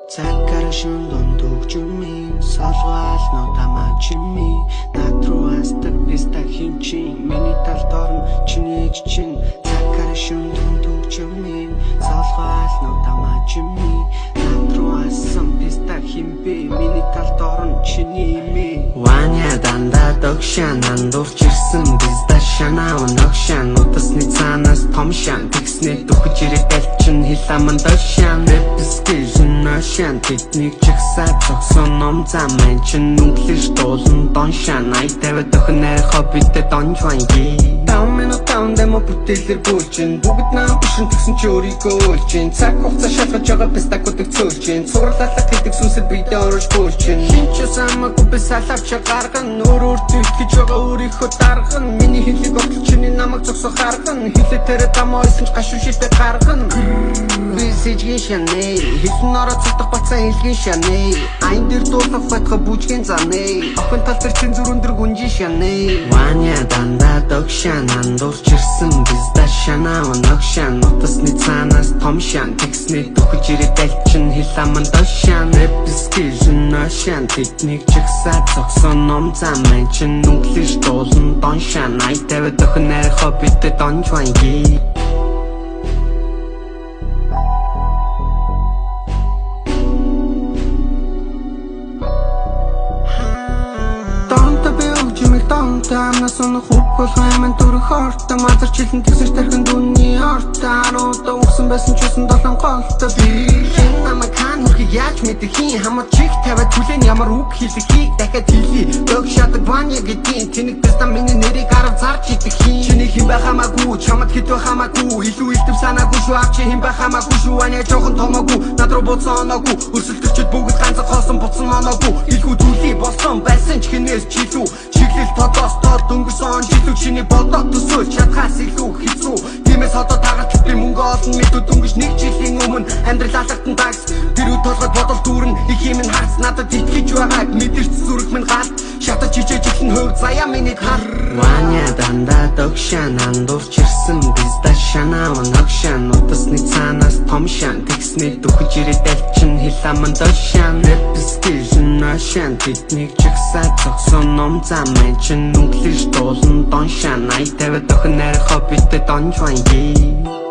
Цакаршин дундуугчмын солгоал нотама чими натруастаг писта хинчин миний талд орно чиний чин Цакаршин дундуугчмын солгоал нотама чими натруасан писта химби миний талд орно чиний ми Ваня данда догшан андуурч ирсэн писта шанаа ногшан утасны цаанаас том шан тэгснэ дөхөж ирээд алчин хиламан дошан Ношан тэднийг чагсаад зогсон ном зам маань чин нүглэж дуулан доншан ай тавиад охиноор хоббитэй донжванги Таун дэмо бүтээлэр бүүлчин бүгд нам бишин тэгсэн чи өөрийгөө өөлчин цаг хугацаа шалгаж байгаа пистакуудыг цөөлчин цувралалах гэдэг сүнсэд бидээ орж бүүлчин хинч самаагүй би салавч гарган өөр зүтгэж байгаа өөрийнхөө дарган миний хэлийг отлоо чиний намайг зогсоо харган хэлээ тэрэ тамойсон ч гашуун шилдэг гарган Сэжгийн шанэ хэлэн ороод цутах бацаа хэлгийн шанэ айн дээр дуулах батга бүжгийн занэ охин тал дээр чин зүрүндэр гүнжи шанэ Ваня данда догшан андуурч ирсэн писта шанаа ногшан утасны цаанаас том шан тэгснэ дөхөж ирээд алчин хиламан дошан эпискижн ношан тэднийг чагсаад зогсон ном зам маань чин нүглэж дуулан доншан ай тавиад охиноор хоббитэй донжванги Тамнаас өнө хупгол хайман дүрх хорта мазар жилэн тэгсэж тархин дүнний орта аруудаа өгсөн байсан ч усан долон голтой би намайг хаан хүрхийг яаж мэдэх хин хамар чих тавиад түлэн ямар үг хэлэхийг дахиад хэлий дог шатаг Ваня гэдгийн тэнэг писта миний нэрийг арав зарж идэх хин чиний хэн байх хамаагүй чамд хэд байх хамаагүй илүү илтэв санаагүй шүү авчи хэн байх хамаагүй шүү Ваня жоохон томоогүй над руу буцаа оноогүй өрсөлдөгчд бүгд ганцхан хоосон буцсан оноогүй илгүй түлий болсон байсан ч хинээс чилүү чиглэл тодоос дөнгөсөн жилүү чиний бодоод төсөөлж чадхаас илүү хэцүү тиймээс одоо тагалт би мөнгө олно мэдүү дөнгөж нэг жилийн өмнө амьдрал алгатан дагс тэр үе толгойд бодол дүүрэн их юм харц надад итгэж байгааг мэдэрч зүрх минь галт шатаж чижээж ихлэн хөвд заяа миний хар Ваня данда догшан андуурч ирсэн писта шанаа ногшан утасны цаанаас том шан тэгснэ дөхөж ирээд алчин хиламан дошан эпискижн ношан тэднийг чагсаад зогсон ном зам маань чин нүглэж дуулан доншан ай тавиад охиноор хоббитэй донжванги